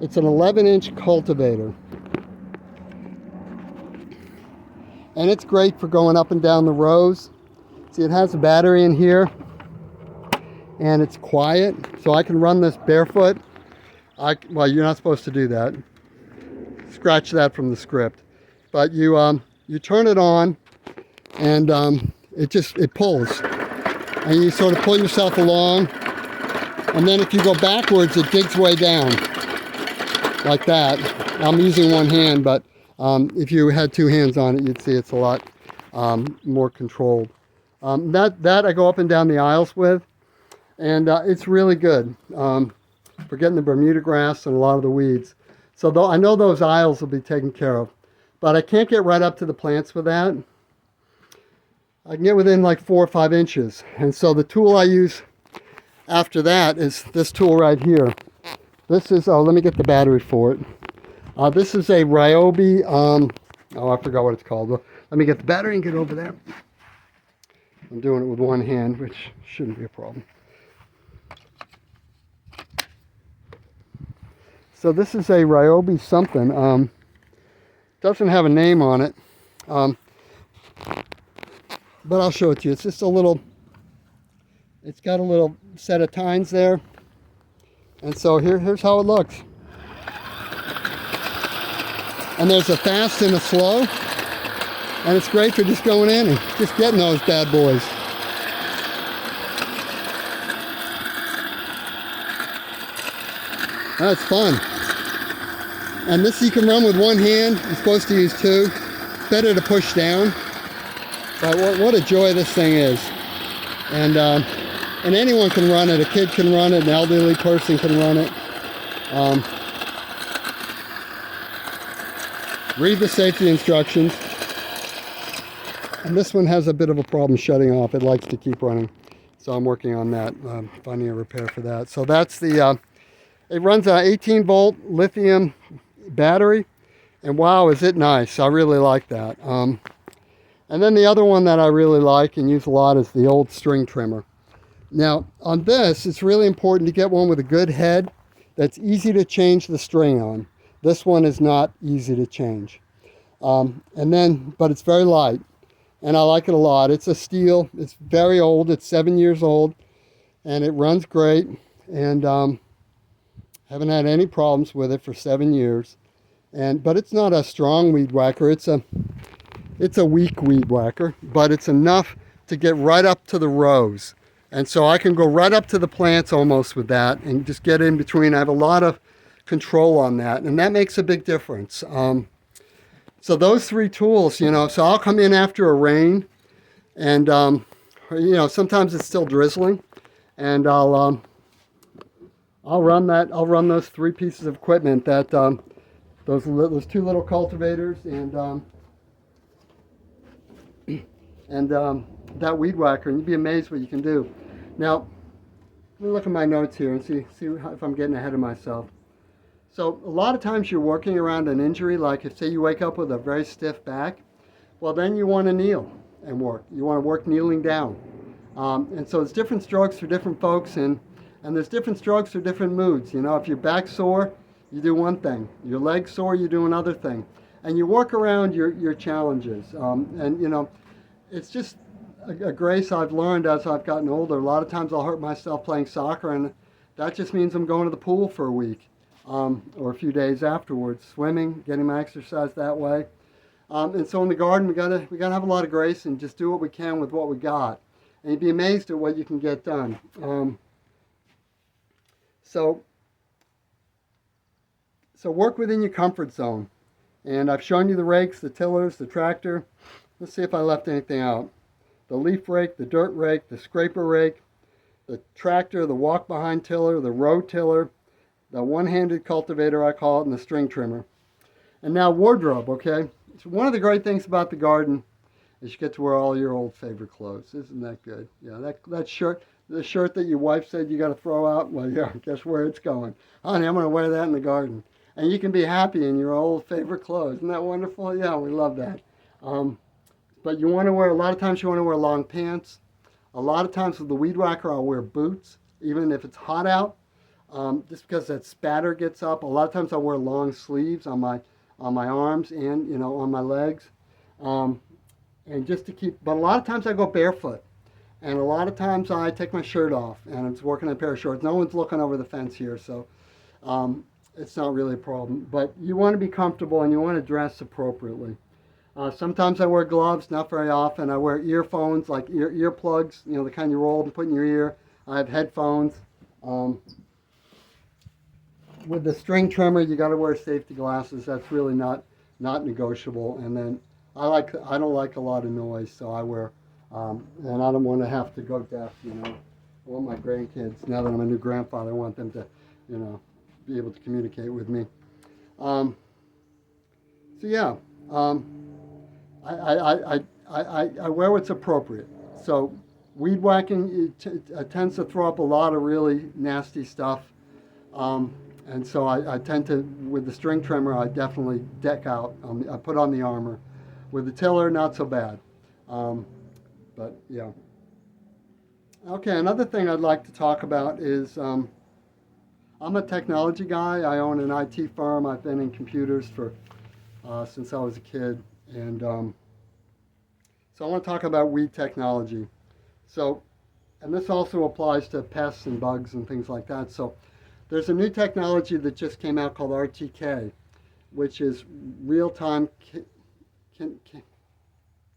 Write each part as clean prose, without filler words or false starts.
It's an 11-inch cultivator. And it's great for going up and down the rows. See, it has a battery in here. And it's quiet, so I can run this barefoot. Well, you're not supposed to do that. Scratch that from the script. But you turn it on, and it pulls. And you sort of pull yourself along. And then if you go backwards, it digs way down. Like that. I'm using one hand, but if you had two hands on it, you'd see it's a lot more controlled. That I go up and down the aisles with, and it's really good for getting the Bermuda grass and a lot of the weeds. So I know those aisles will be taken care of, but I can't get right up to the plants with that. I can get within like 4 or 5 inches, and so the tool I use after that is this tool right here. This is, let me get the battery for it. This is a Ryobi, I forgot what it's called. Let me get the battery and get over there. I'm doing it with one hand, which shouldn't be a problem. So this is a Ryobi something. Doesn't have a name on it. But I'll show it to you. It's just a little, it's got a little set of tines there. And so here's how it looks. And there's a fast and a slow. And it's great for just going in and just getting those bad boys. That's fun. And this you can run with one hand. You're supposed to use two. It's better to push down. But what a joy this thing is. And anyone can run it. A kid can run it. An elderly person can run it. Read the safety instructions. And this one has a bit of a problem shutting off. It likes to keep running. So I'm working on that, finding a repair for that. So that's the, it runs an 18-volt lithium battery. And wow, is it nice. I really like that. And then the other one that I really like and use a lot is the old string trimmer. Now, on this, it's really important to get one with a good head that's easy to change the string on. This one is not easy to change. But it's very light. And I like it a lot. It's a steel. It's very old. It's 7 years old. And it runs great. And haven't had any problems with it for 7 years. But it's not a strong weed whacker. It's a weak weed whacker. But it's enough to get right up to the rows. And so I can go right up to the plants almost with that and just get in between. I have a lot of control on that. And that makes a big difference. So those three tools, so I'll come in after a rain, and sometimes it's still drizzling, and I'll run those three pieces of equipment, that those two little cultivators and that weed whacker, and you'd be amazed what you can do. Now, let me look at my notes here and see if I'm getting ahead of myself. So a lot of times you're working around an injury, like if say you wake up with a very stiff back, well then you want to kneel and work. You want to work kneeling down. And so it's different strokes for different folks, and there's different strokes for different moods. If your back's sore, you do one thing. Your leg's sore, you do another thing. And you work around your challenges. It's just a grace I've learned as I've gotten older. A lot of times I'll hurt myself playing soccer, and that just means I'm going to the pool for a week. Or a few days afterwards, swimming, getting my exercise that way. And so in the garden, we gotta have a lot of grace and just do what we can with what we got. And you'd be amazed at what you can get done. So work within your comfort zone. And I've shown you the rakes, the tillers, the tractor. Let's see if I left anything out. The leaf rake, the dirt rake, the scraper rake, the tractor, the walk behind tiller, the row tiller, the one-handed cultivator, I call it, and the string trimmer. And now wardrobe, okay? So one of the great things about the garden is you get to wear all your old favorite clothes. Isn't that good? Yeah, that shirt, the shirt that your wife said you got to throw out, well, yeah, guess where it's going. Honey, I'm going to wear that in the garden. And you can be happy in your old favorite clothes. Isn't that wonderful? Yeah, we love that. But you want to wear, a lot of times you want to wear long pants. A lot of times with the weed whacker, I'll wear boots, even if it's hot out. just because that spatter gets up. A lot of times I wear long sleeves on my arms and on my legs, and just to keep. But a lot of times I go barefoot, and a lot of times I take my shirt off, and I'm just working in a pair of shorts. No one's looking over the fence here, so it's not really a problem. But you want to be comfortable and you want to dress appropriately. Sometimes I wear gloves, not very often. I wear earphones, like earplugs, the kind you roll and put in your ear. I have headphones. With the string trimmer, you got to wear safety glasses. That's really not negotiable. And then I don't like a lot of noise, so I wear, and I don't want to have to go deaf. I want my grandkids, now that I'm a new grandfather, I want them to, be able to communicate with me. So yeah. I wear what's appropriate. So weed whacking tends to throw up a lot of really nasty stuff. And so I tend to, with the string trimmer, I definitely deck out. I put on the armor. With the tiller, not so bad. But yeah. Okay, another thing I'd like to talk about is I'm a technology guy. I own an IT firm. I've been in computers for since I was a kid. And so I want to talk about weed technology. So, and this also applies to pests and bugs and things like that. So there's a new technology that just came out called RTK, which is real-time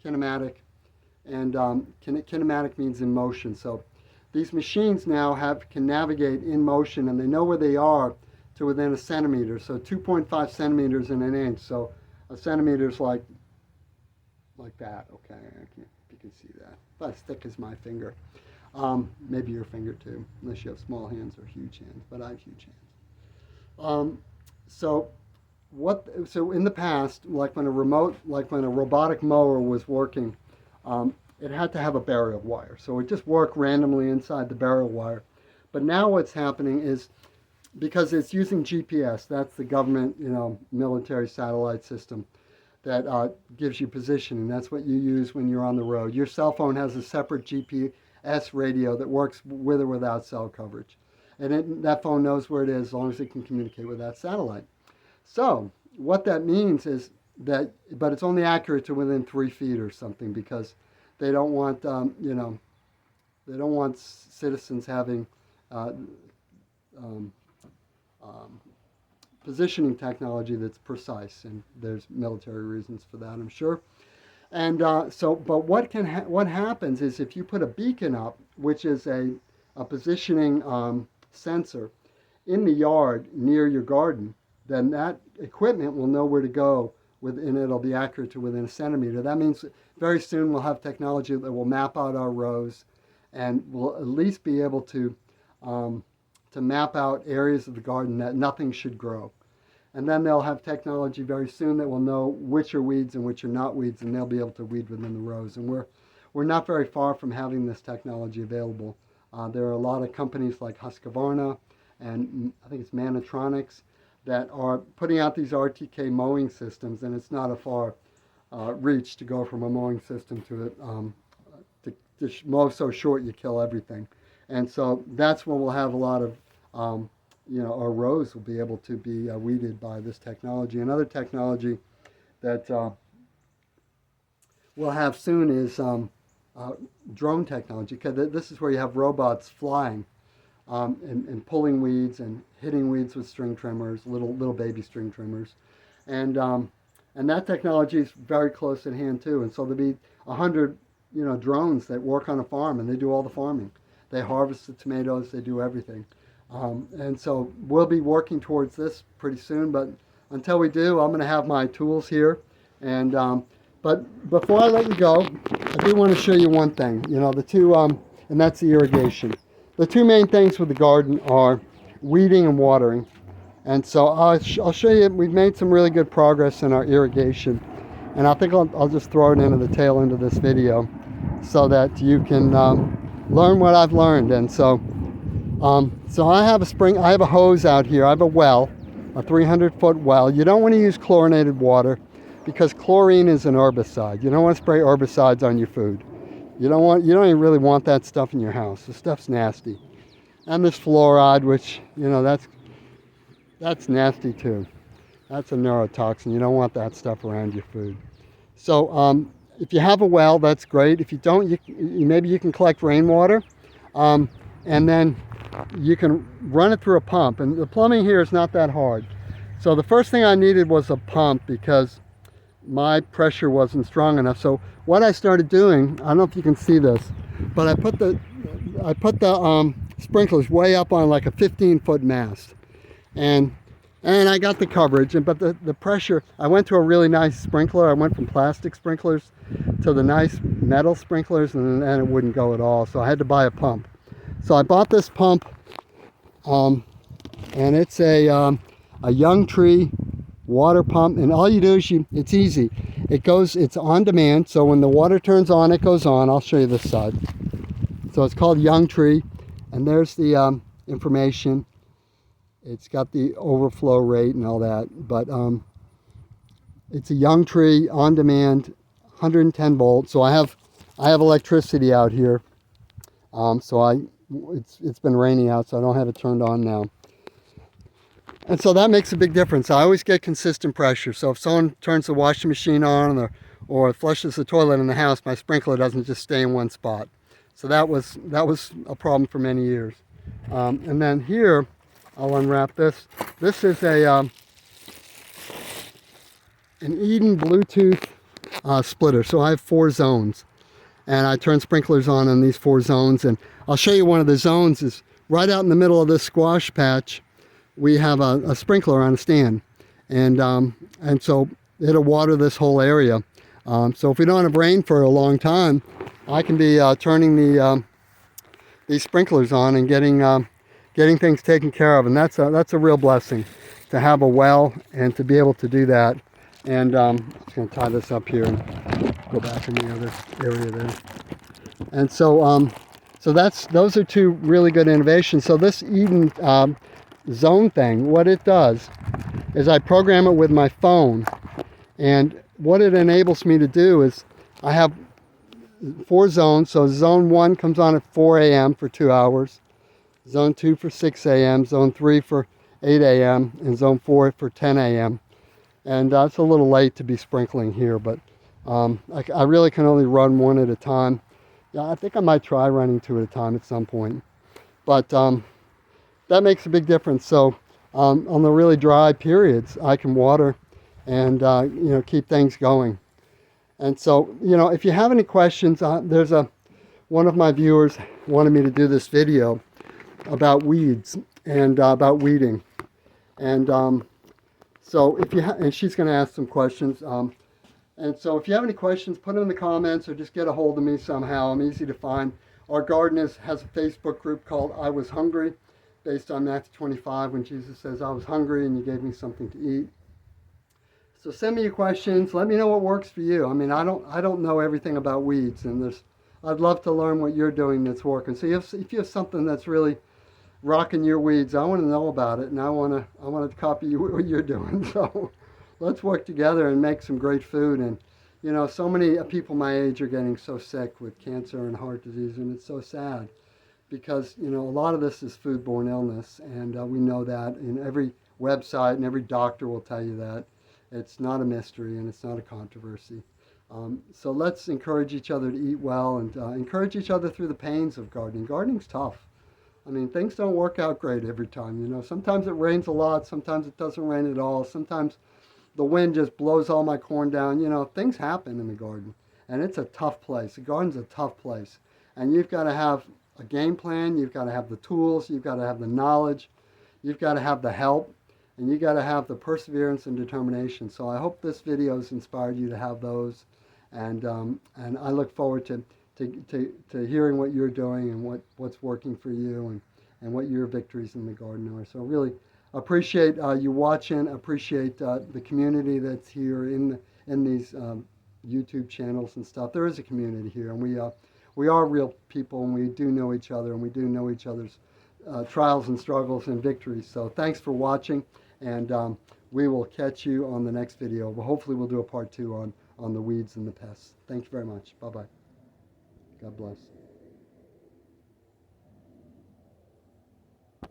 kinematic. And kinematic means in motion. So these machines now can navigate in motion, and they know where they are to within a centimeter. So 2.5 centimeters in an inch. So a centimeter is like that. Okay, I can't, if you can see that. About as thick as my finger. Maybe your finger too, unless you have small hands or huge hands. But I have huge hands. So in the past, like when a robotic mower was working, it had to have a burial wire. So it just worked randomly inside the burial wire. But now what's happening is, because it's using GPS, that's the government, military satellite system that gives you positioning. That's what you use when you're on the road. Your cell phone has a separate GPS radio that works with or without cell coverage. And that phone knows where it is as long as it can communicate with that satellite. So what that means is that, but it's only accurate to within 3 feet or something, because they don't want, they don't want citizens having positioning technology that's precise, and there's military reasons for that, I'm sure. And but what happens is, if you put a beacon up, which is a positioning sensor, in the yard near your garden, then that equipment will know where to go, and it'll be accurate to within a centimeter. That means very soon we'll have technology that will map out our rows, and we'll at least be able to map out areas of the garden that nothing should grow. And then they'll have technology very soon that will know which are weeds and which are not weeds, and they'll be able to weed within the rows. And we're not very far from having this technology available. There are a lot of companies like Husqvarna and I think it's Manotronics that are putting out these RTK mowing systems, and it's not a far reach to go from a mowing system to mow so short you kill everything. And so that's when we'll have a lot of, our rows will be able to be weeded by this technology. Another technology that we'll have soon is drone technology, because this is where you have robots flying and pulling weeds and hitting weeds with string trimmers, little baby string trimmers. And that technology is very close at hand too. And so there'll be 100 drones that work on a farm, and they do all the farming. They harvest the tomatoes, they do everything. And so we'll be working towards this pretty soon, but until we do, I'm going to have my tools here. And but before I let you go, I do want to show you one thing. The two, and that's the irrigation. The two main things with the garden are weeding and watering. And so I'll show you, we've made some really good progress in our irrigation. And I think I'll just throw it into the tail end of this video so that you can learn what I've learned. And so I have a hose out here. I have a well, a 300-foot well. You don't want to use chlorinated water because chlorine is an herbicide. You don't want to spray herbicides on your food. You don't even really want that stuff in your house. The stuff's nasty. And this fluoride, which, you know, that's nasty too. That's a neurotoxin. You don't want that stuff around your food. So if you have a well, that's great. If you don't, maybe you can collect rainwater, and then you can run it through a pump. And the plumbing here is not that hard. So the first thing I needed was a pump because my pressure wasn't strong enough. So what I started doing, I don't know if you can see this, but I put the sprinklers way up on like a 15-foot mast, and I got the coverage. But the pressure, I went to a really nice sprinkler. I went from plastic sprinklers to the nice metal sprinklers, and it wouldn't go at all. So I had to buy a pump. So I bought this pump, and it's a Young Tree water pump. And all you do is it's easy. It's on demand. So when the water turns on, it goes on. I'll show you this side. So it's called Young Tree, and there's the information. It's got the overflow rate and all that, but it's a Young Tree on demand, 110 volts. So I have electricity out here. It's been raining out, so I don't have it turned on now. And so that makes a big difference. I always get consistent pressure. So if someone turns the washing machine on or flushes the toilet in the house, my sprinkler doesn't just stay in one spot. So that was a problem for many years. And then here, I'll unwrap this. This is an Eden Bluetooth splitter. So I have 4 zones, and I turn sprinklers on in these 4 zones. And I'll show you one of the zones is right out in the middle of this squash patch. We have a sprinkler on a stand, and so it'll water this whole area. So if we don't have rain for a long time, I can be turning these sprinklers on and getting things taken care of, and that's a real blessing to have a well and to be able to do that. And I'm just going to tie this up here and go back in the other area there. And so those are 2 really good innovations. So this Eden zone thing, what it does is I program it with my phone, and what it enables me to do is I have 4 zones. So zone 1 comes on at 4 a.m. for 2 hours. Zone 2 for 6 a.m., Zone 3 for 8 a.m., and Zone 4 for 10 a.m. And it's a little late to be sprinkling here, but I really can only run 1 at a time. Yeah, I think I might try running 2 at a time at some point. But that makes a big difference. So on the really dry periods, I can water and keep things going. And so, if you have any questions, there's one of my viewers wanted me to do this video about weeds and about weeding, and so and she's going to ask some questions, and so if you have any questions, put them in the comments or just get a hold of me somehow. I'm easy to find. Our garden has a Facebook group called I Was Hungry, based on Matthew 25 when Jesus says, I was hungry and you gave me something to eat. So send me your questions. Let me know what works for you. I mean, I don't know everything about weeds, and I'd love to learn what you're doing that's working. So if you have something that's really rocking your weeds, I want to know about it, and I want to copy what you're doing. So let's work together and make some great food. And so many people my age are getting so sick with cancer and heart disease, and it's so sad because a lot of this is foodborne illness, and we know that. And every website and every doctor will tell you that. It's not a mystery, and it's not a controversy. So let's encourage each other to eat well, and encourage each other through the pains of gardening. Gardening's tough. I mean, things don't work out great every time. Sometimes it rains a lot, sometimes it doesn't rain at all, sometimes the wind just blows all my corn down. Things happen in the garden, and it's a tough place. The garden's a tough place, and you've got to have a game plan, you've got to have the tools, you've got to have the knowledge, you've got to have the help, and you got to have the perseverance and determination. So I hope this video has inspired you to have those, and I look forward to hearing what you're doing and what's working for you, and what your victories in the garden are. So really appreciate you watching, appreciate the community that's here in these YouTube channels and stuff. There is a community here, and we are real people, and we do know each other, and we do know each other's trials and struggles and victories. So thanks for watching, and we will catch you on the next video. Well, hopefully we'll do a part 2 on the weeds and the pests. Thank you very much. Bye-bye. God bless.